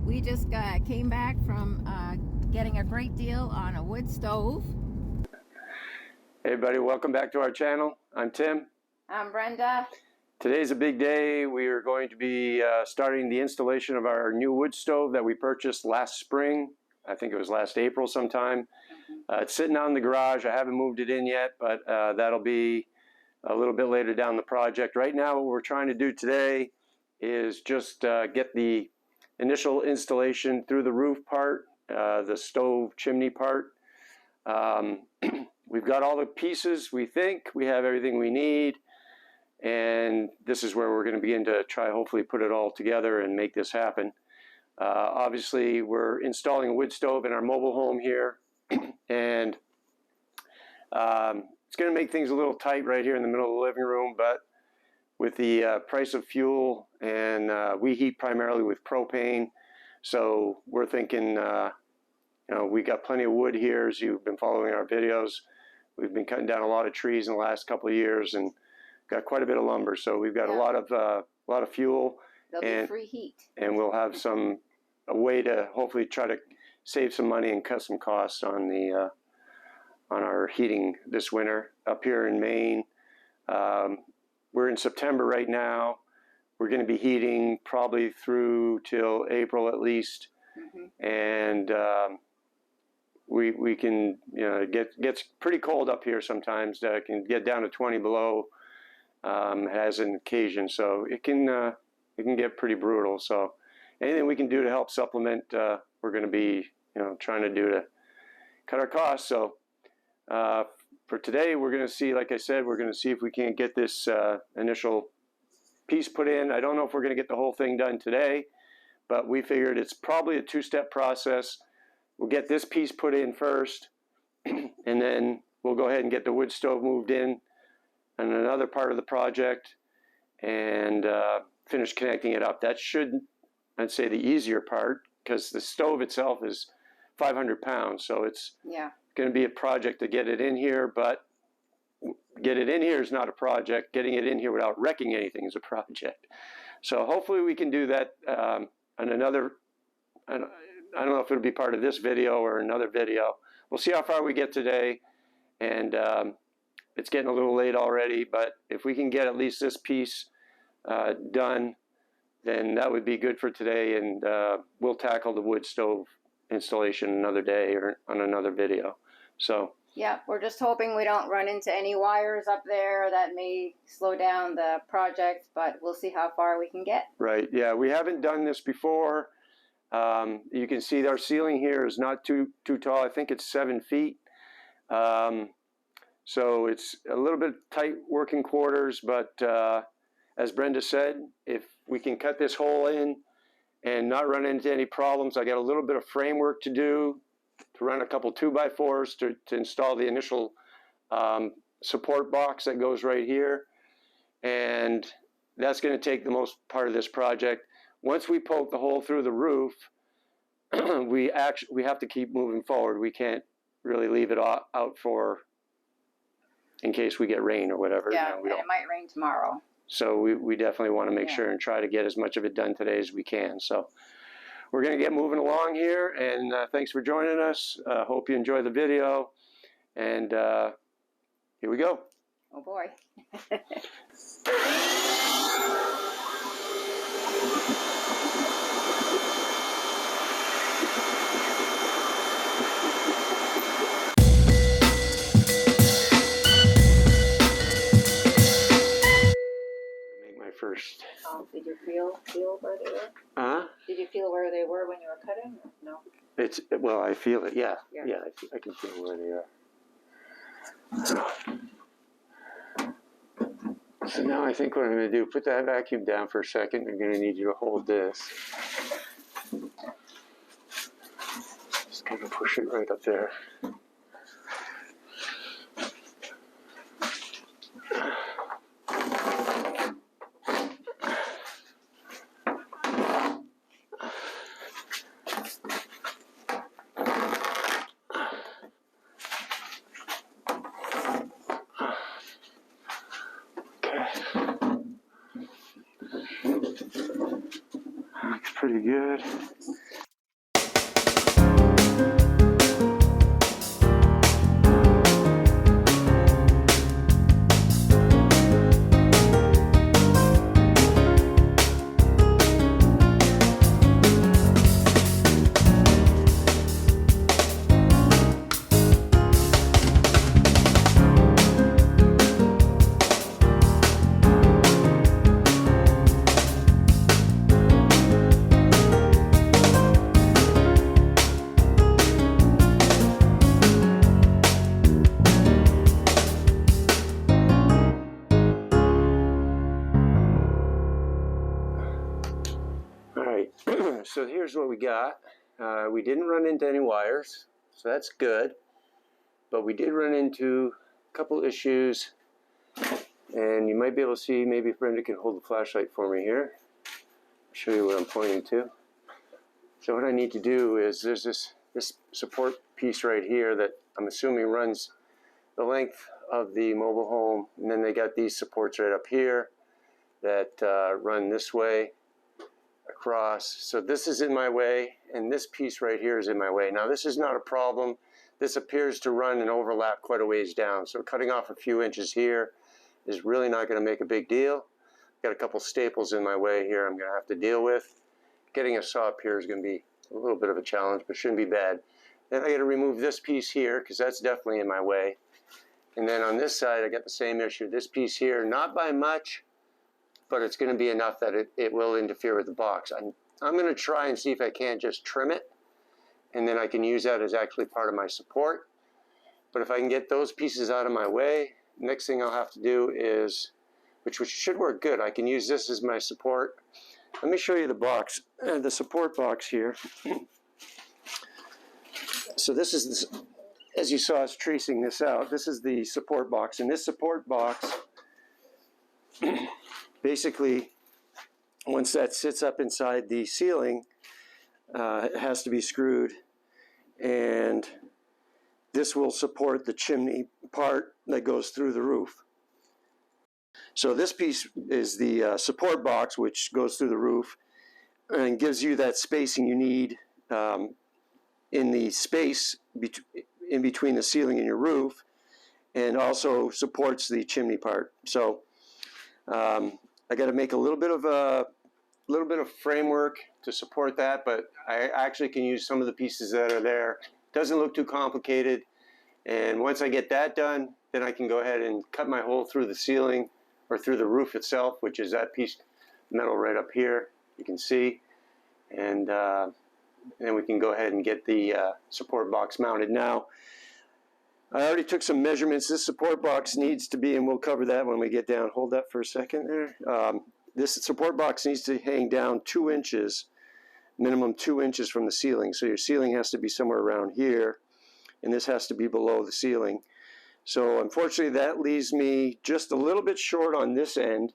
We just came back from getting a great deal on a wood stove. Hey everybody, welcome back to our channel. I'm Tim. I'm Brenda. Today's a big day. We are going to be starting the installation of our new wood stove that we purchased last spring. I think it was last April sometime. It's sitting out in the garage. I haven't moved it in yet, but that'll be a little bit later down the project. Right now what we're trying to do today is just get the initial installation through the roof part, the stove chimney part. We've got all the pieces. We think we have everything we need, and this is where we're going to begin to try hopefully put it all together and make this happen. Obviously we're installing a wood stove in our mobile home here, and it's going to make things a little tight right here in the middle of the living room, but with the price of fuel, and we heat primarily with propane, so we're thinking, you know, we got plenty of wood here. As you've been following our videos, we've been cutting down a lot of trees in the last couple of years, and got quite a bit of lumber. So we've got a lot of fuel. There'll be free heat, and we'll have a way to hopefully try to save some money and cut some costs on the on our heating this winter up here in Maine. We're in September right now. We're going to be heating probably through till April at least, and we can, you know, it gets pretty cold up here sometimes. It can get down to 20 below as an occasion, so it can get pretty brutal. So anything we can do to help supplement, we're going to be, you know, trying to do to cut our costs. So for today, we're going to see, like I said, we're going to see if we can get this initial piece put in. I don't know if we're going to get the whole thing done today, but we figured it's probably a two-step process. We'll get this piece put in first, and then we'll go ahead and get the wood stove moved in and another part of the project, and finish connecting it up. That should, I'd say, the easier part, because the stove itself is 500 pounds, so it's going to be a project to get it in here, but get it in here is not a project. Getting it in here without wrecking anything is a project. So hopefully we can do that on another, I don't know if it'll be part of this video or another video. We'll see how far we get today, and it's getting a little late already, but if we can get at least this piece done, then that would be good for today, and we'll tackle the wood stove installation another day or on another video. So yeah, we're just hoping we don't run into any wires up there that may slow down the project, but we'll see how far we can get. Right, yeah, we haven't done this before. You can see our ceiling here is not too tall. I think it's 7 feet. So it's a little bit tight working quarters, but as Brenda said, if we can cut this hole in and not run into any problems, I got a little bit of framework to do, to run a couple 2x4s to install the initial support box that goes right here, and that's going to take the most part of this project. Once we poke the hole through the roof, we have to keep moving forward. We can't really leave it out for in case we get rain or whatever. Yeah, you know, it might rain tomorrow. So we definitely want to make sure and try to get as much of it done today as we can. So we're going to get moving along here, and thanks for joining us. Hope you enjoy the video, and here we go. Oh boy. First. Did you feel where they were? Did you feel where they were when you were cutting? No. Well, I feel it. Yeah. I can feel where they are. So now I think what I'm going to do, put that vacuum down for a second. I'm going to need you to hold this. Just kind of push it right up there. Looks pretty good. right, so here's what we got. We didn't run into any wires, so that's good. But we did run into a couple issues, and you might be able to see, maybe Brenda can hold the flashlight for me here. I'll show you what I'm pointing to. So what I need to do is, there's this support piece right here that I'm assuming runs the length of the mobile home, and then they got these supports right up here that run this way across. So this is in my way, and this piece right here is in my way. Now this is not a problem. This appears to run and overlap quite a ways down, so cutting off a few inches here is really not going to make a big deal. Got a couple staples in my way here I'm going to have to deal with. Getting a saw up here is going to be a little bit of a challenge, but shouldn't be bad. Then I got to remove this piece here because that's definitely in my way. And then on this side I got the same issue. This piece here, not by much, but it's going to be enough that it will interfere with the box. I'm going to try and see if I can't just trim it, and then I can use that as actually part of my support. But if I can get those pieces out of my way, next thing I'll have to do is, which should work good, I can use this as my support. Let me show you the box, the support box here. So this is, as you saw us tracing this out, this is the support box. And this support box, basically, once that sits up inside the ceiling, it has to be screwed, and this will support the chimney part that goes through the roof. So this piece is the support box, which goes through the roof and gives you that spacing you need in the space in between the ceiling and your roof, and also supports the chimney part. So I got to make a little bit of framework to support that, but I actually can use some of the pieces that are there. Doesn't look too complicated, and once I get that done, then I can go ahead and cut my hole through the ceiling or through the roof itself, which is that piece of metal right up here, you can see, and then we can go ahead and get the support box mounted. Now, I already took some measurements. This support box needs to be, and we'll cover that when we get down. Hold that for a second there. This support box needs to hang down 2 inches, minimum 2 inches from the ceiling. So your ceiling has to be somewhere around here, and this has to be below the ceiling. So unfortunately, that leaves me just a little bit short on this end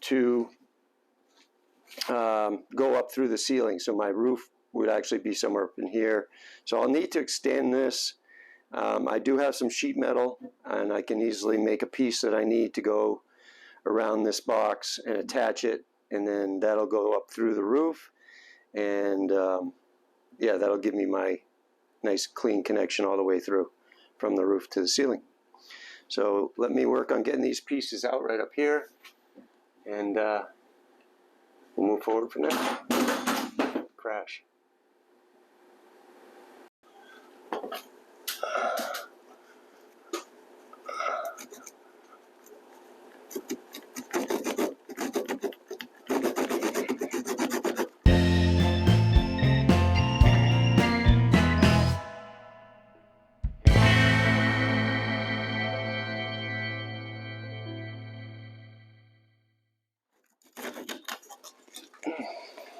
to go up through the ceiling. So my roof would actually be somewhere up in here. So I'll need to extend this. I do have some sheet metal, and I can easily make a piece that I need to go around this box and attach it, and then that'll go up through the roof, and yeah, that'll give me my nice clean connection all the way through from the roof to the ceiling. So let me work on getting these pieces out right up here, and we'll move forward from there. Crash.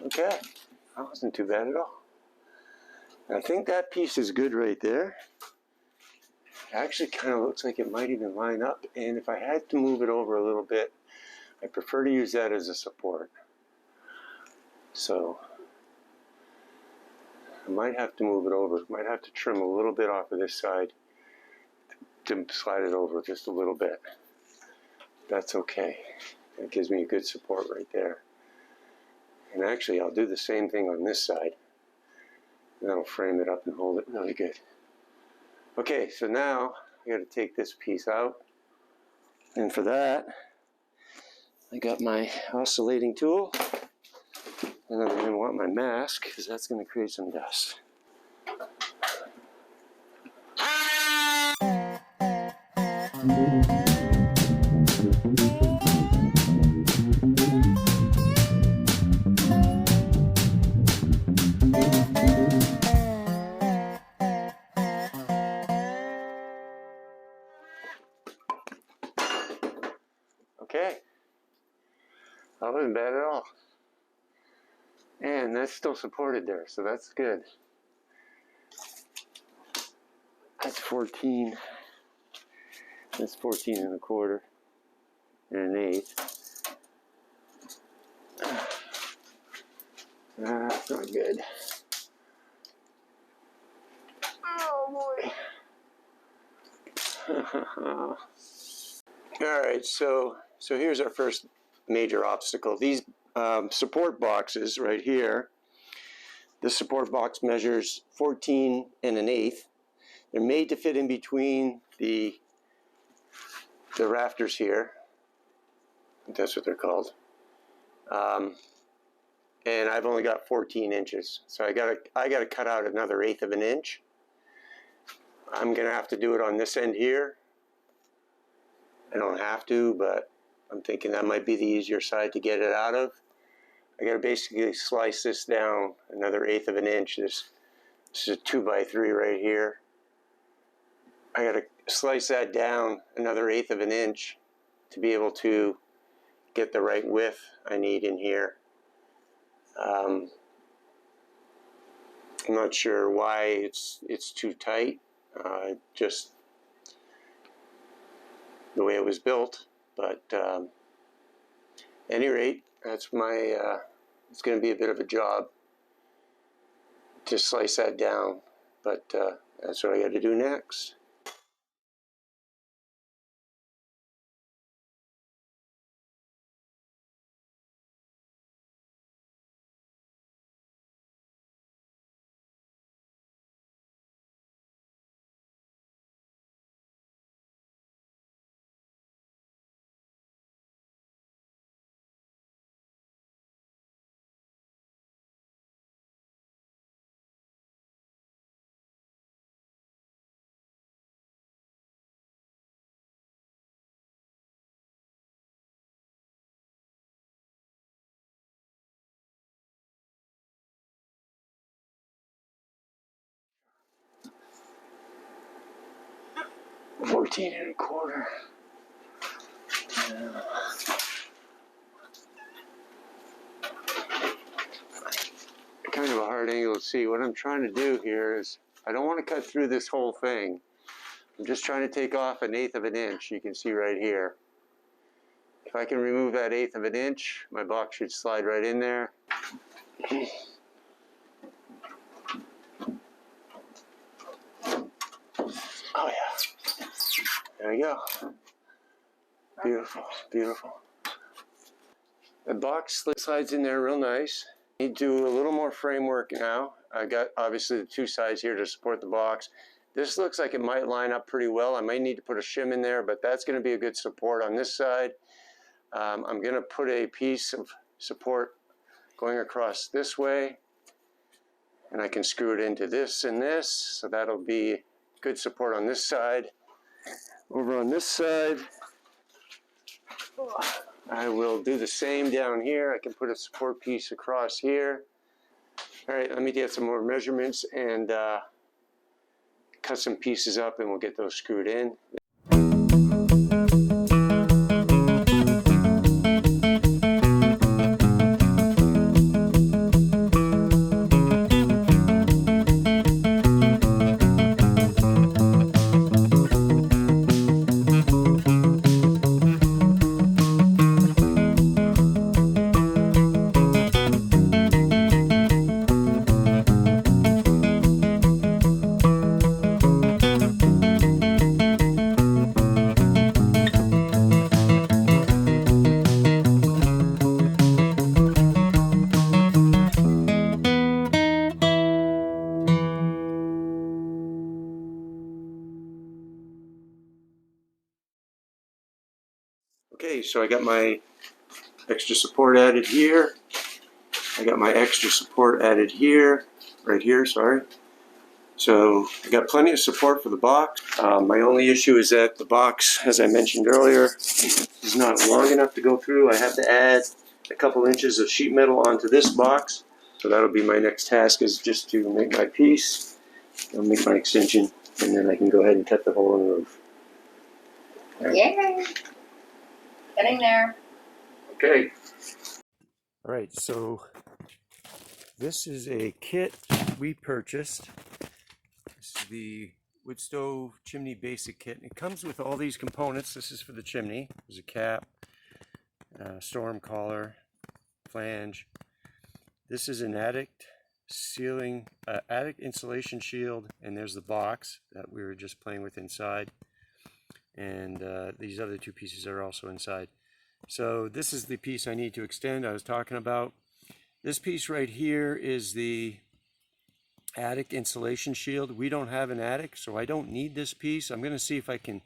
Okay, that wasn't too bad at all. I think that piece is good right there. It actually kind of looks like it might even line up, and if I had to move it over a little bit, I prefer to use that as a support. So I might have to move it over. Might have to trim a little bit off of this side to slide it over just a little bit. That's okay. That gives me a good support right there. And actually, I'll do the same thing on this side. And that'll frame it up and hold it really good. Okay, so now I got to take this piece out. And for that, I got my oscillating tool. And I'm going to want my mask, because that's going to create some dust. Okay, that wasn't bad at all. And and that's still supported there, so that's good. That's 14. That's 14 and a quarter and an eighth. That's not good. Oh boy. All right, so here's our first major obstacle. These support boxes right here. This support box measures 14 and an eighth. They're made to fit in between the rafters here. I think that's what they're called. And I've only got 14 inches, so I gotta cut out another eighth of an inch. I'm gonna have to do it on this end here. I don't have to, but I'm thinking that might be the easier side to get it out of. I gotta basically slice this down another eighth of an inch. This is a 2x3 right here. I gotta slice that down another eighth of an inch to be able to get the right width I need in here. I'm not sure why it's too tight. Just the way it was built, but at any rate, that's my. It's going to be a bit of a job to slice that down, but that's what I got to do next. $14 and a quarter. Kind of a hard angle to see. What I'm trying to do here is I don't want to cut through this whole thing. I'm just trying to take off an eighth of an inch. You can see right here. If I can remove that eighth of an inch, my box should slide right in there. Oh yeah. There we go. Beautiful, beautiful. The box slides in there real nice. Need to do a little more framework now. I got obviously the two sides here to support the box. This looks like it might line up pretty well. I might need to put a shim in there, but that's going to be a good support on this side. I'm going to put a piece of support going across this way, and I can screw it into this and this, so that'll be good support on this side. Over on this side, I will do the same down here. I can put a support piece across here. All right, let me get some more measurements and cut some pieces up, and we'll get those screwed in. Okay, so I got my extra support added here. I got my extra support added here, right here, sorry. So I got plenty of support for the box. My only issue is that the box, as I mentioned earlier, is not long enough to go through. I have to add a couple inches of sheet metal onto this box. So that'll be my next task, is just to make my piece. I'll make my extension, and then I can go ahead and cut the hole in the roof. Yay! Getting there. Okay. All right, so This is a kit we purchased. This is the wood stove chimney basic kit. It comes with all these components. This is for the chimney. There's a cap, storm collar, flange. This is an attic insulation shield, and there's the box that we were just playing with inside. And these other two pieces are also inside. So this is the piece I need to extend I was talking about. This piece right here is the attic insulation shield. We don't have an attic, so I don't need this piece. I'm going to see if I can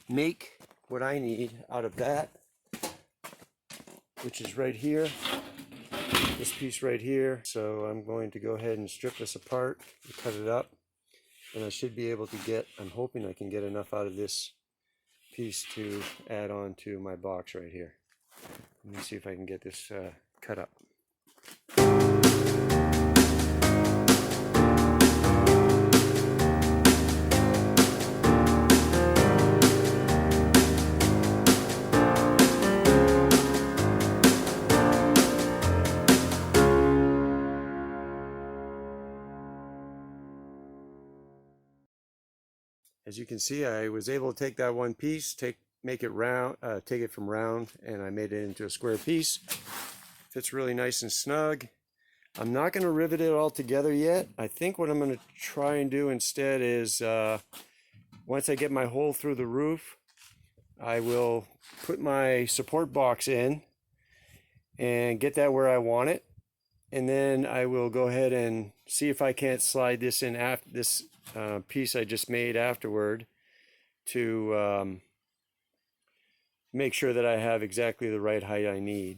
make what I need out of that, which is right here. This piece right here. So I'm going to go ahead and strip this apart and cut it up, and I should be able to get, I'm hoping I can get enough out of this piece to add on to my box right here. Let me see if I can get this cut up. As you can see, I was able to take that one piece, make it round, take it from round, and I made it into a square piece. Fits really nice and snug. I'm not going to rivet it all together yet. I think what I'm going to try and do instead is, once I get my hole through the roof, I will put my support box in and get that where I want it. And then I will go ahead and see if I can't slide this in after this piece I just made afterward to make sure that I have exactly the right height I need.